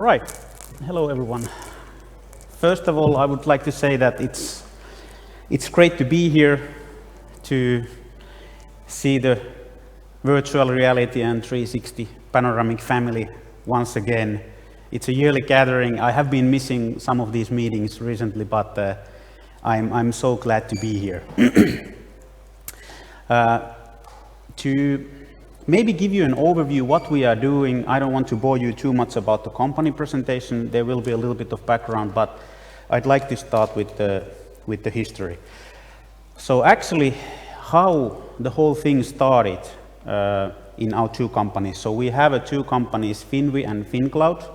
Right. Hello, everyone. First of all, I would like to say that it's great to be here to see the virtual reality and 360 panoramic family once again. It's a yearly gathering. I have been missing some of these meetings recently, but I'm so glad to be here. To maybe give you an overview what we are doing. I don't want to bore you too much about the company presentation. There will be a little bit of background, but I'd like to start with the history. So actually, how the whole thing started in our two companies. So we have two companies, Finvi and FinCloud,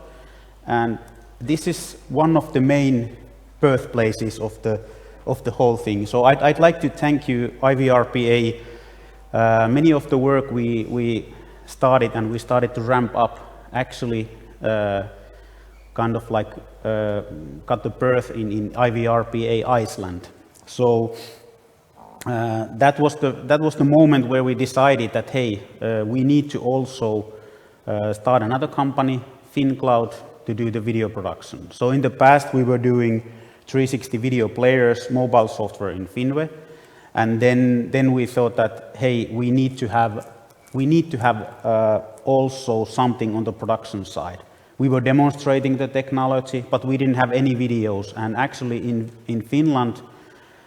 and this is one of the main birthplaces of the whole thing. So I'd like to thank you, IVRPA. Many of the work we started to ramp up actually kind of like got the birth in IVRPA Iceland. So that was the moment where we decided that hey, we need to also start another company, FinCloud, to do the video production. So in the past we were doing 360 video players, mobile software in Finve. And then we thought that, hey, we need to have also something on the production side. We were demonstrating the technology, but we didn't have any videos. And actually in Finland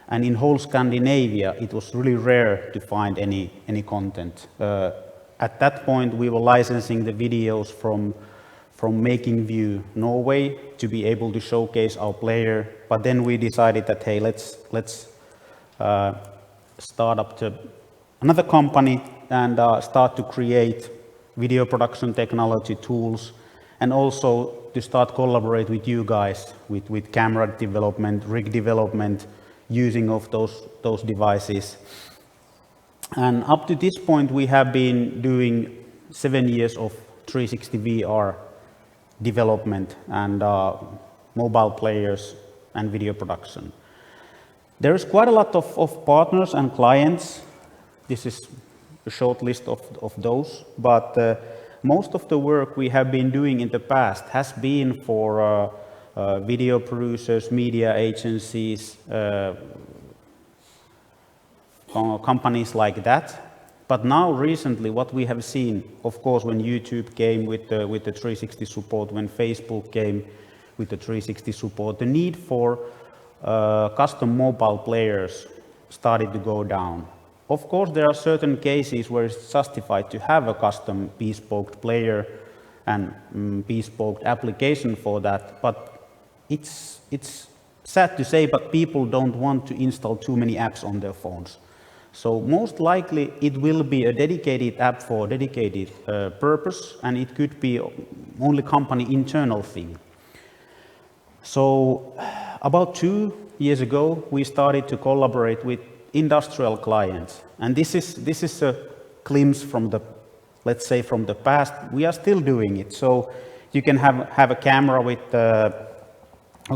and in whole Scandinavia, it was really rare to find any content. At that point, we were licensing the videos from Making View Norway to be able to showcase our player. But then we decided that, hey, let's start up to another company and start to create video production technology tools, and also to start collaborate with you guys with camera development, rig development, using of those devices. And up to this point, we have been doing 7 years of 360 VR development and mobile players and video production. There is quite a lot of partners and clients. This is a short list of those, but most of the work we have been doing in the past has been for video producers, media agencies, companies like that. But now recently what we have seen, of course, when YouTube came with the 360 support, when Facebook came with the 360 support, the need for custom mobile players started to go down. Of course, there are certain cases where it's justified to have a custom bespoke player and bespoke application for that, but it's sad to say, but people don't want to install too many apps on their phones. So most likely it will be a dedicated app for a dedicated purpose, and it could be only company internal thing. So about 2 years ago, we started to collaborate with industrial clients. And this is a glimpse from the, let's say, from the past. We are still doing it. So you can have a camera with a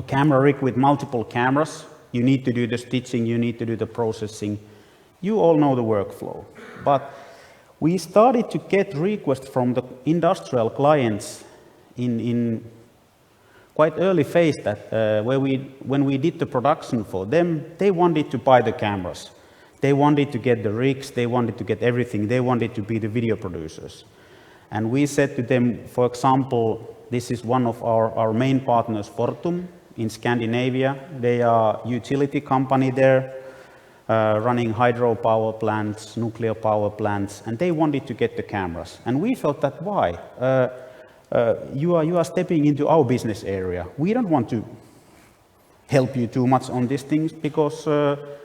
camera rig with multiple cameras. You need to do the stitching, you need to do the processing. You all know the workflow. But we started to get requests from the industrial clients in quite early phase that when we did the production for them, they wanted to buy the cameras. They wanted to get the rigs, they wanted to get everything, they wanted to be the video producers. And we said to them, for example, this is one of our main partners, Fortum, in Scandinavia. They are a utility company there, running hydropower plants, nuclear power plants, and they wanted to get the cameras. And we felt that why? You are stepping into our business area. We don't want to help you too much on these things because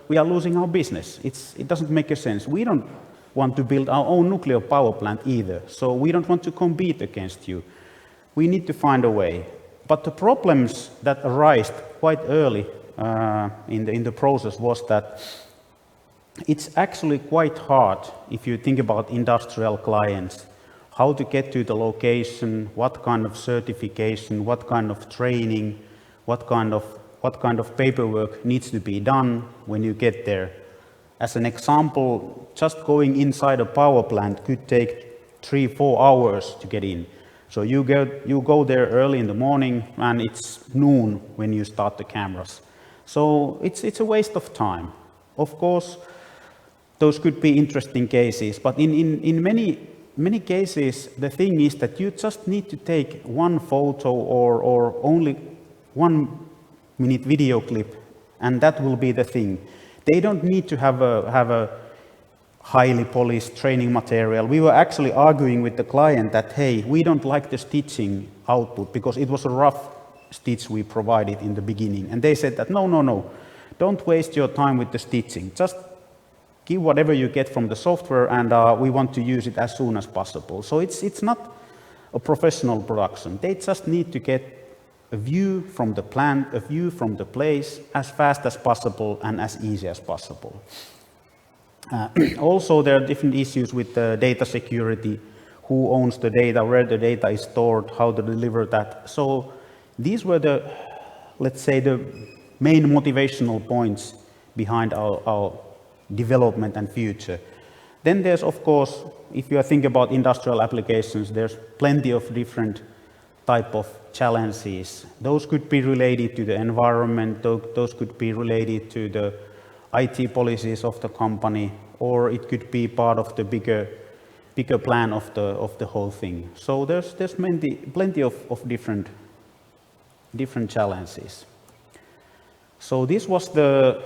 we are losing our business. It doesn't make a sense. We don't want to build our own nuclear power plant either, so we don't want to compete against you. We need to find a way. But the problems that arise quite early in the process was that it's actually quite hard if you think about industrial clients. How to get to the location, what kind of certification, what kind of training, what kind of paperwork needs to be done when you get there. As an example, just going inside a power plant could take 3-4 hours to get in. So you go there early in the morning and it's noon when you start the cameras. So it's a waste of time. Of course, those could be interesting cases, but in many cases, the thing is that you just need to take one photo or only 1 minute video clip, and that will be the thing. They don't need to have a highly polished training material. We were actually arguing with the client that, hey, we don't like the stitching output because it was a rough stitch we provided in the beginning. And they said that, no, don't waste your time with the stitching. Just give whatever you get from the software, and we want to use it as soon as possible. So it's not a professional production. They just need to get a view from the plant, a view from the place as fast as possible and as easy as possible. Also, there are different issues with the data security, who owns the data, where the data is stored, how to deliver that. So these were the, let's say, the main motivational points behind our development and future. Then there's, of course, if you think about industrial applications, there's plenty of different type of challenges. Those could be related to the environment, those could be related to the IT policies of the company, or it could be part of the bigger plan of the whole thing. So there's plenty of different challenges. So this was the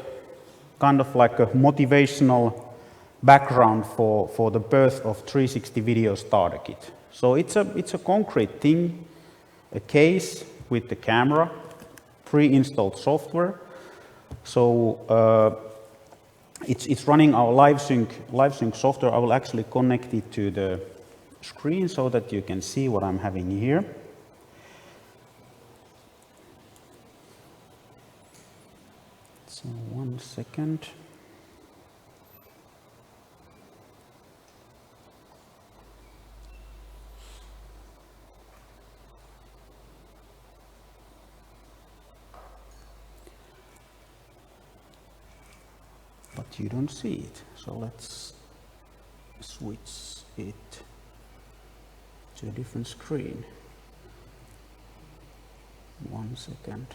kind of like a motivational background for the birth of 360 Video Starter Kit. So it's a concrete thing, a case with the camera, pre-installed software. So it's running our LiveSync software. I will actually connect it to the screen so that you can see what I'm having here. So 1 second. But you don't see it. So let's switch it to a different screen. 1 second.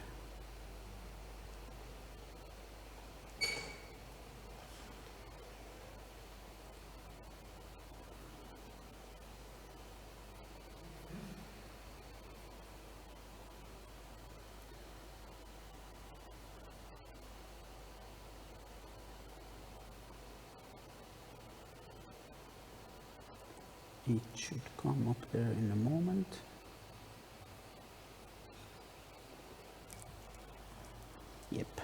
It should come up there in a moment. Yep.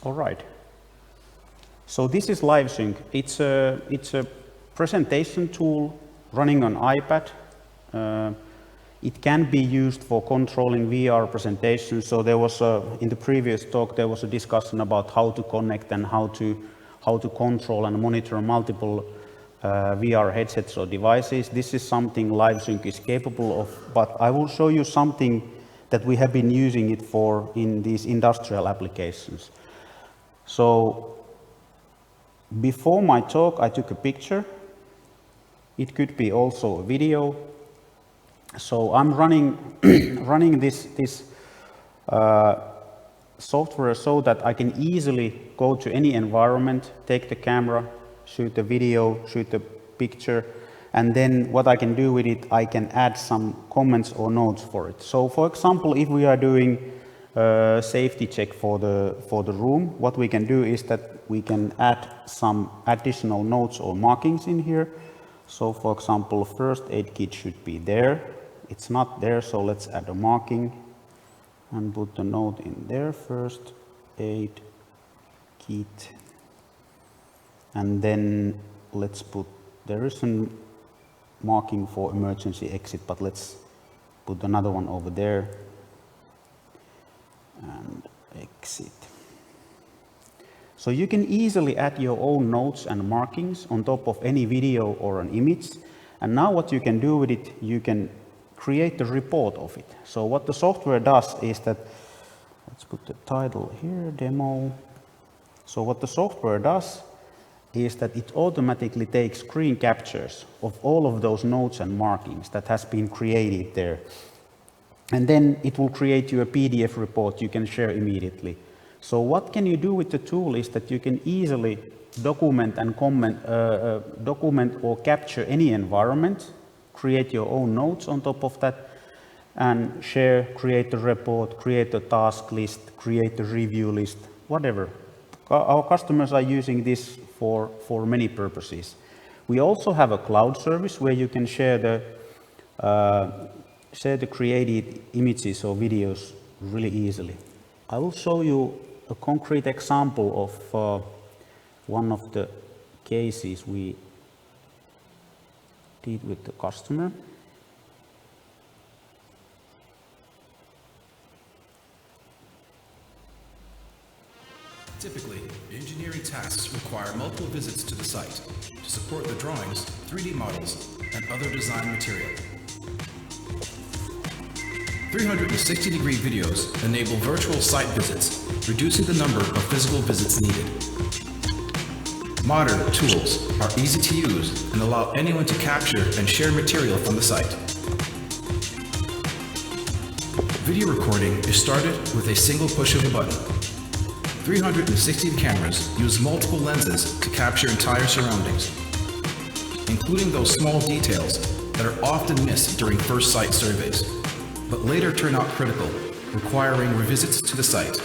All right. So this is LiveSync. It's a presentation tool running on iPad. It can be used for controlling VR presentations. So there was in the previous talk there was a discussion about how to connect and how to control and monitor multiple VR headsets or devices. This is something LiveSync is capable of, but I will show you something that we have been using it for in these industrial applications. So before my talk, I took a picture. It could be also a video. So I'm running this software so that I can easily go to any environment, take the camera, shoot the video, shoot the picture, and then what I can do with it, I can add some comments or notes for it. So for example, if we are doing a safety check for the room, what we can do is that we can add some additional notes or markings in here. So for example, first aid kit should be there. It's not there, so let's add a marking and put the note in there, first aid kit. And then let's put, there is a marking for emergency exit, but let's put another one over there and exit. So you can easily add your own notes and markings on top of any video or an image. And now what you can do with it, you can create the report of it. So what the software does is that, let's put the title here, demo. So what the software does, is that it automatically takes screen captures of all of those notes and markings that has been created there. And then it will create you a PDF report you can share immediately. So what can you do with the tool is that you can easily document and document or capture any environment, create your own notes on top of that, and share, create a report, create a task list, create a review list, whatever. Our customers are using this for many purposes. We also have a cloud service where you can share the created images or videos really easily. I will show you a concrete example of one of the cases we did with the customer. Typically, engineering tasks require multiple visits to the site to support the drawings, 3D models, and other design material. 360-degree videos enable virtual site visits, reducing the number of physical visits needed. Modern tools are easy to use and allow anyone to capture and share material from the site. Video recording is started with a single push of a button. 360 cameras use multiple lenses to capture entire surroundings, including those small details that are often missed during first site surveys, but later turn out critical, requiring revisits to the site.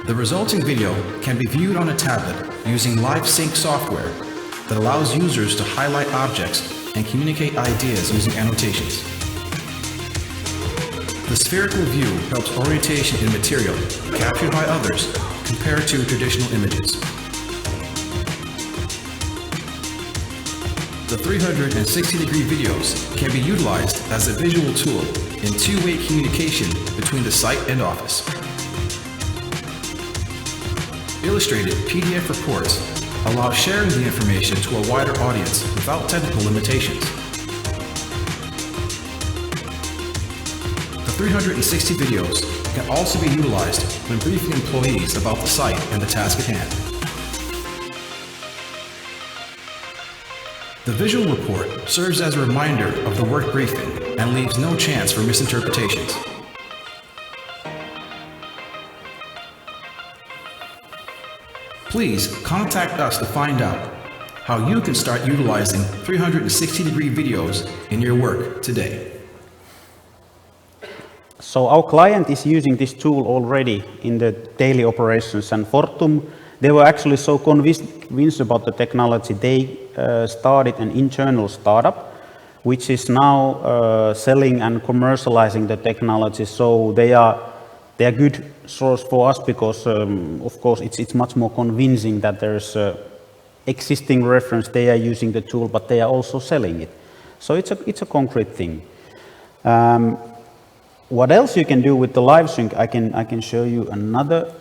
The resulting video can be viewed on a tablet using LiveSYNC software that allows users to highlight objects and communicate ideas using annotations. The spherical view helps orientation in material captured by others compared to traditional images. The 360-degree videos can be utilized as a visual tool in two-way communication between the site and office. Illustrated PDF reports allow sharing the information to a wider audience without technical limitations. The 360 videos can also be utilized when briefing employees about the site and the task at hand. The visual report serves as a reminder of the work briefing and leaves no chance for misinterpretations. Please contact us to find out how you can start utilizing 360-degree videos in your work today. So our client is using this tool already in the daily operations, and Fortum, they were actually so convinced about the technology, they started an internal startup which is now selling and commercializing the technology. So they are good source for us because, of course, it's much more convincing that there's existing reference. They are using the tool, but they are also selling it. So it's a concrete thing. What else you can do with the LiveSync? I can show you another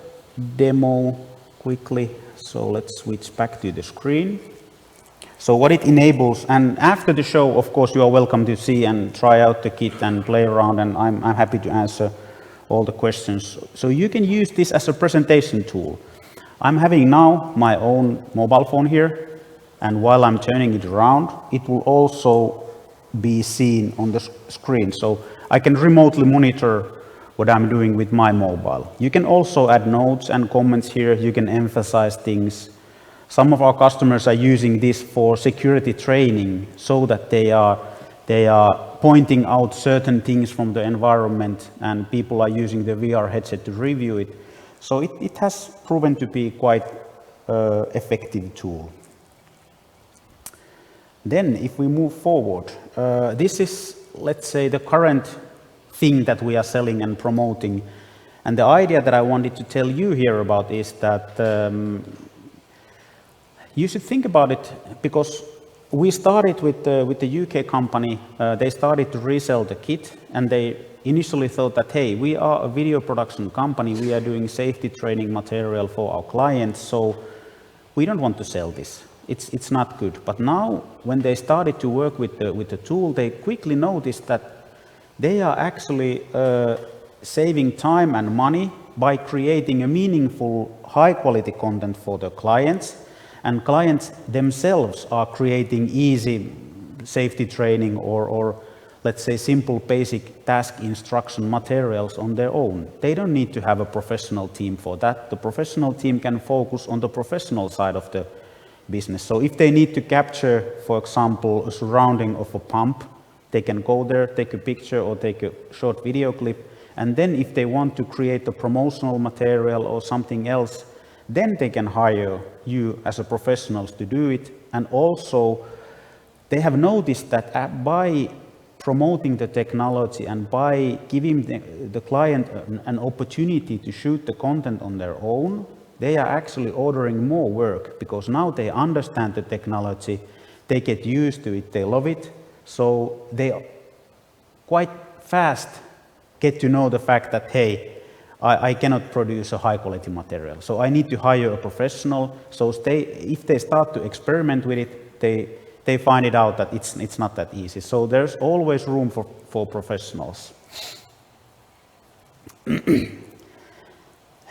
demo quickly. So let's switch back to the screen. So what it enables, and after the show, of course, you are welcome to see and try out the kit and play around, and I'm happy to answer all the questions. So you can use this as a presentation tool. I'm having now my own mobile phone here, and while I'm turning it around, it will also be seen on the screen. So I can remotely monitor what I'm doing with my mobile. You can also add notes and comments here. You can emphasize things. Some of our customers are using this for security training so that they are pointing out certain things from the environment, and people are using the VR headset to review it. So it has proven to be quite effective tool. Then if we move forward, this is, let's say, the current thing that we are selling and promoting. And the idea that I wanted to tell you here about is that you should think about it, because we started with the UK company. They started to resell the kit, and they initially thought that, hey, we are a video production company. We are doing safety training material for our clients, so we don't want to sell this. It's not good. But now, when they started to work with the tool, they quickly noticed that they are actually saving time and money by creating a meaningful, high-quality content for the clients, and clients themselves are creating easy safety training or let's say simple basic task instruction materials on their own. They don't need to have a professional team for that. The professional team can focus on the professional side of the business. So if they need to capture, for example, a surrounding of a pump, they can go there, take a picture or take a short video clip, and then if they want to create a promotional material or something else, then they can hire you as a professionals to do it. And also they have noticed that by promoting the technology and by giving the client an opportunity to shoot the content on their own, they are actually ordering more work, because now they understand the technology, they get used to it, they love it, so they quite fast get to know the fact that, hey, I cannot produce a high quality material, so I need to hire a professional. So if they start to experiment with it, they find it out that it's not that easy. So there's always room for professionals.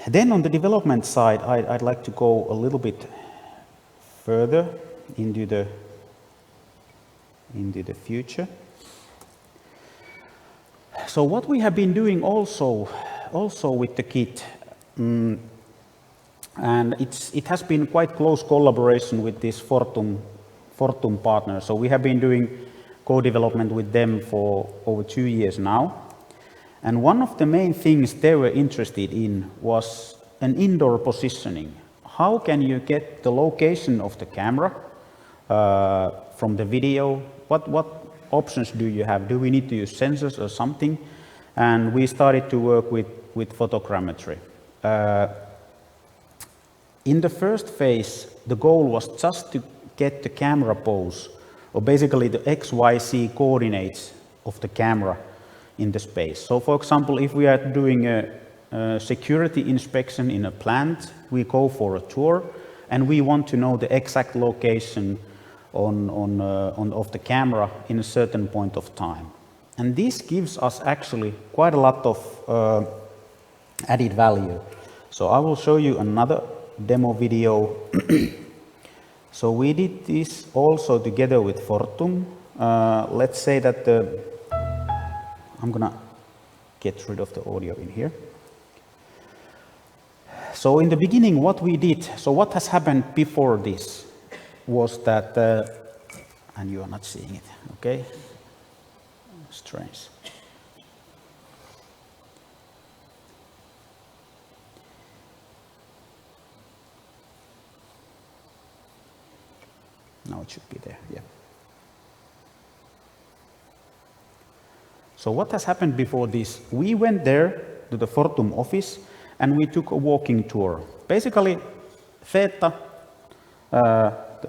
Then on the development side, I'd like to go a little bit further into the future. So what we have been doing also with the kit, and it has been quite close collaboration with this Fortum partner. So we have been doing co-development with them for over 2 years now. And one of the main things they were interested in was an indoor positioning. How can you get the location of the camera from the video? What options do you have? Do we need to use sensors or something? And we started to work with photogrammetry. In the first phase, the goal was just to get the camera pose, or basically the XYZ coordinates of the camera in the space. So for example, if we are doing a security inspection in a plant, we go for a tour and we want to know the exact location of the camera in a certain point of time. And this gives us actually quite a lot of added value. So I will show you another demo video. So we did this also together with Fortum. Let's say that I'm gonna get rid of the audio in here. So in the beginning, what we did, so what has happened before this was that, and you are not seeing it, okay? Strange. Now it should be there, yeah. So what has happened before this? We went there to the Fortum office and we took a walking tour. Basically, Theta,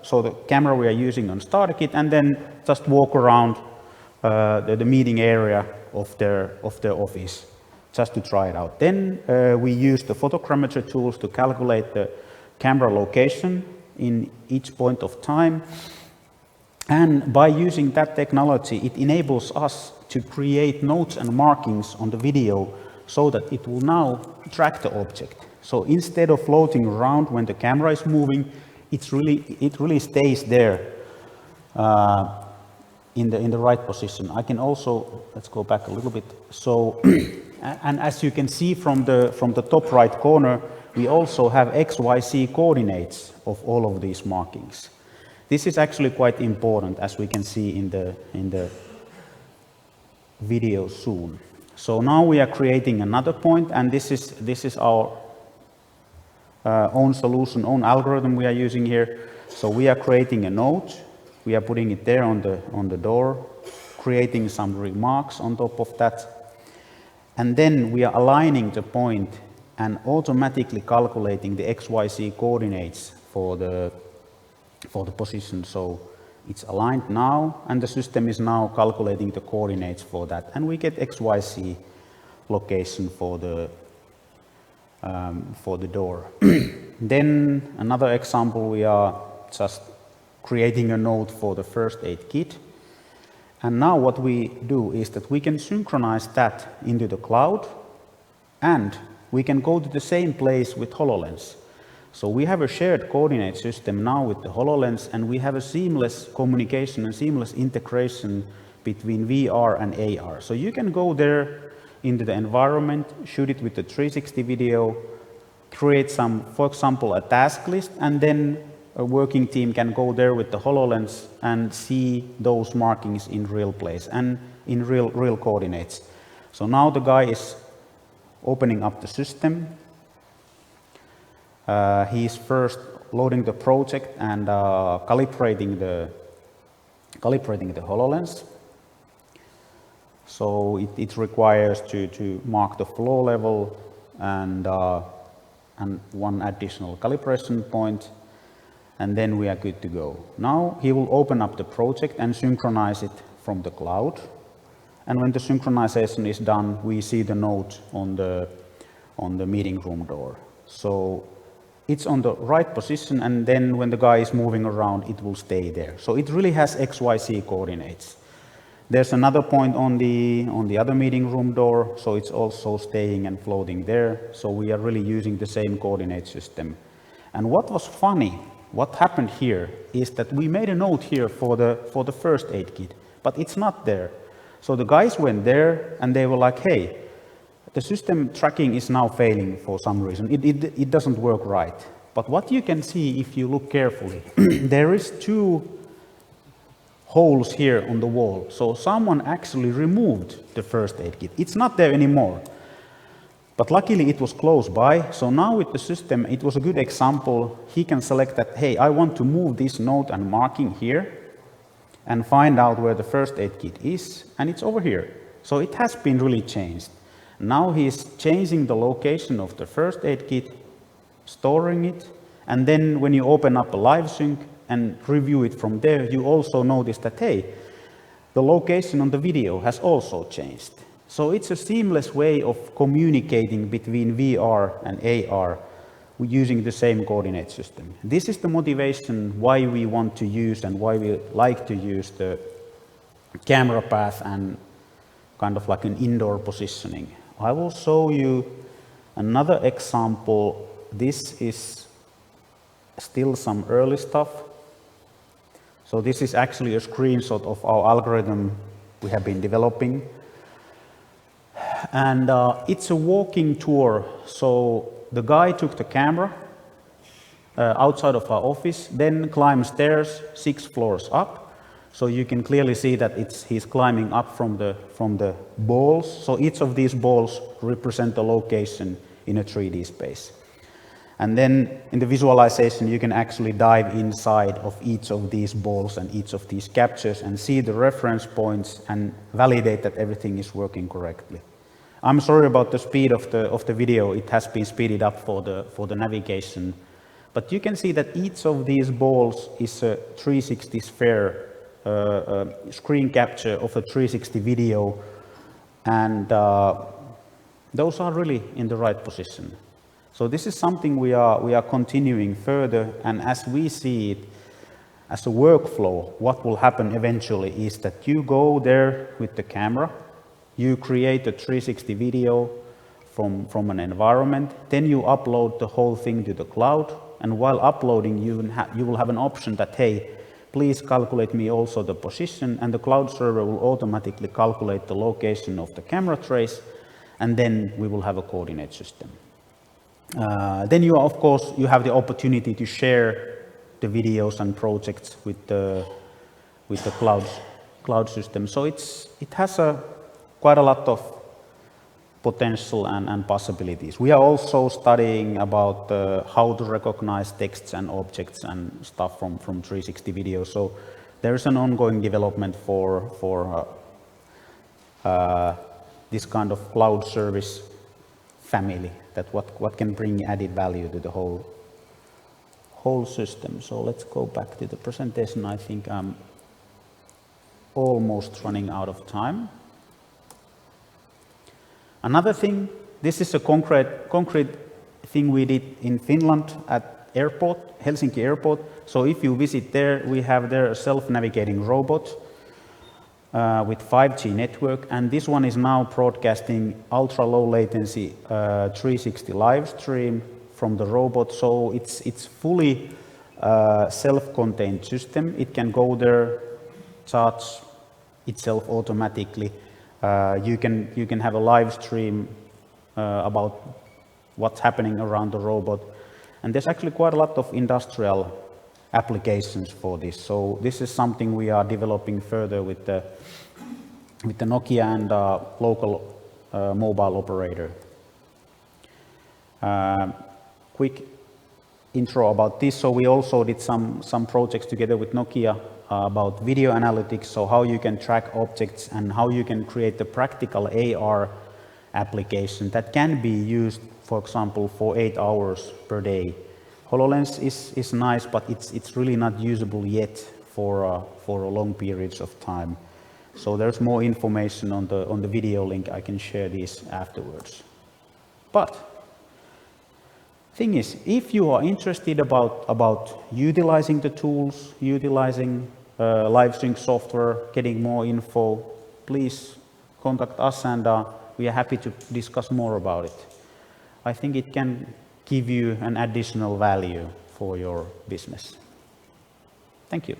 so the camera we are using on starter kit, and then just walk around the meeting area of their office just to try it out. Then we used the photogrammetry tools to calculate the camera location in each point of time. And by using that technology, it enables us to create notes and markings on the video so that it will now track the object. So instead of floating around when the camera is moving, it really stays there in the right position. I can also, let's go back a little bit. So, and as you can see from the top right corner, we also have XYZ coordinates of all of these markings. This is actually quite important, as we can see in the video soon. So now we are creating another point, and this is our own solution, own algorithm we are using here. So we are creating a note, we are putting it there on the door, creating some remarks on top of that, and then we are aligning the point and automatically calculating the XYZ coordinates for the position. So it's aligned now, and the system is now calculating the coordinates for that, and we get XYZ location for the door. Then another example, we are just creating a note for the first aid kit, And now what we do is that we can synchronize that into the cloud, and we can go to the same place with HoloLens. So we have a shared coordinate system now with the HoloLens, and we have a seamless communication and seamless integration between VR and AR. So you can go there into the environment, shoot it with the 360 video, create some, for example, a task list, and then a working team can go there with the HoloLens and see those markings in real place and in real coordinates. So now the guy is opening up the system. He is first loading the project and calibrating the HoloLens. So it requires to mark the flow level and one additional calibration point, and then we are good to go. Now he will open up the project and synchronize it from the cloud. And when the synchronization is done, we see the note on the meeting room door. So it's on the right position, and then when the guy is moving around, it will stay there. So it really has XYZ coordinates. There's another point on the other meeting room door, so it's also staying and floating there. So we are really using the same coordinate system. And what was funny, what happened here is that we made a note here for the first aid kit, but it's not there. So the guys went there and they were like, hey, the system tracking is now failing for some reason. It doesn't work right. But what you can see if you look carefully, there is 2 holes here on the wall. So someone actually removed the first aid kit. It's not there anymore. But luckily it was close by. So now with the system, it was a good example. He can select that, hey, I want to move this note and marking here and find out where the first aid kit is, and it's over here. So it has been really changed. Now he's changing the location of the first aid kit, storing it, and then when you open up a LiveSync and review it from there, you also notice that, hey, the location on the video has also changed. So it's a seamless way of communicating between VR and AR using the same coordinate system. This is the motivation why we want to use and why we like to use the camera path and kind of like an indoor positioning. I will show you another example. This is still some early stuff. So this is actually a screenshot of our algorithm we have been developing. And it's a walking tour. So the guy took the camera outside of our office, then climbed stairs 6 floors up. So you can clearly see that he's climbing up from the balls. So each of these balls represent a location in a 3D space. And then in the visualization, you can actually dive inside of each of these balls and each of these captures and see the reference points and validate that everything is working correctly. I'm sorry about the speed of the video. It has been speeded up for the navigation. But you can see that each of these balls is a 360 sphere screen capture of a 360 video, and those are really in the right position. So this is something we are continuing further, and as we see it as a workflow, what will happen eventually is that you go there with the camera, you create a 360 video from an environment, then you upload the whole thing to the cloud, and while uploading you will have an option that, hey, please calculate me also the position, and the cloud server will automatically calculate the location of the camera trace, and then we will have a coordinate system. Then you, of course, you have the opportunity to share the videos and projects with the cloud system. So it has quite a lot of potential and possibilities. We are also studying about how to recognize texts and objects and stuff from 360 videos. So there is an ongoing development for this kind of cloud service family, that what can bring added value to the whole system. So let's go back to the presentation. I think I'm almost running out of time. Another thing, this is a concrete thing we did in Finland at airport, Helsinki airport. So if you visit there, we have there a self-navigating robot. with 5G network, and this one is now broadcasting ultra low latency 360 live stream from the robot. So it's fully self-contained system. It can go there, charge itself automatically. You can have a live stream about what's happening around the robot, and there's actually quite a lot of industrial applications for this. So this is something we are developing further with the Nokia and local mobile operator. Quick intro about this. So we also did some projects together with Nokia about video analytics, so how you can track objects and how you can create a practical AR application that can be used, for example, for 8 hours per day. HoloLens is nice, but it's really not usable yet for long periods of time. So there's more information on the video link. I can share these afterwards. But thing is, if you are interested about utilizing the tools, utilizing LiveSync software, getting more info, please contact us, and we are happy to discuss more about it. I think it can give you an additional value for your business. Thank you.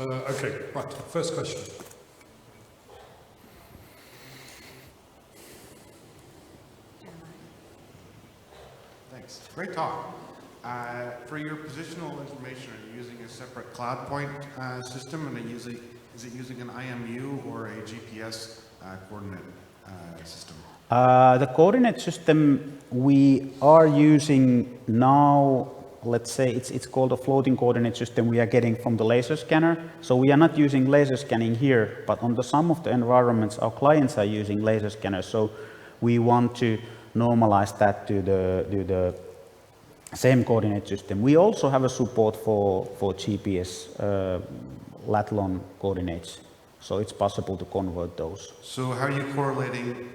Okay, right, first question. Thanks. Great talk. For your positional information, are you using a separate cloud point system, and is it using an IMU or a GPS coordinate system? The coordinate system we are using now, let's say it's called a floating coordinate system we are getting from the laser scanner. So we are not using laser scanning here, but on some of the environments our clients are using laser scanners. So we want to normalize that to the same coordinate system. We also have a support for GPS lat-long coordinates, so it's possible to convert those. So how are you correlating?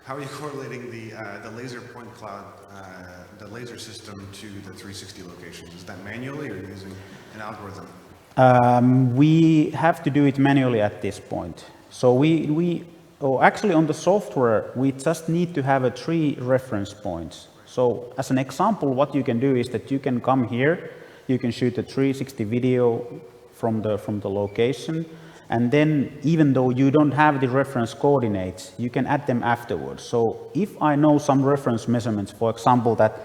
How are you correlating the laser point cloud, the laser system to the 360 locations? Is that manually or using an algorithm? We have to do it manually at this point. So actually on the software we just need to have 3 reference points. So as an example, what you can do is that you can come here, you can shoot a 360 video from the location, and then even though you don't have the reference coordinates, you can add them afterwards. So if I know some reference measurements, for example, that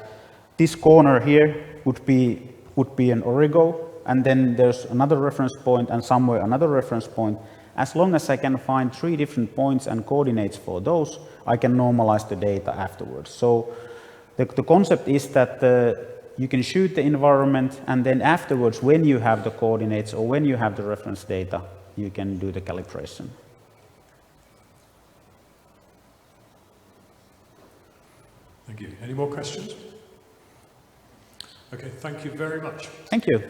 this corner here would be an origo, and then there's another reference point and somewhere another reference point, as long as I can find 3 different points and coordinates for those, I can normalize the data afterwards. So the concept is that you can shoot the environment, and then afterwards, when you have the coordinates or when you have the reference data, you can do the calibration. Thank you. Any more questions? Okay, thank you very much. Thank you.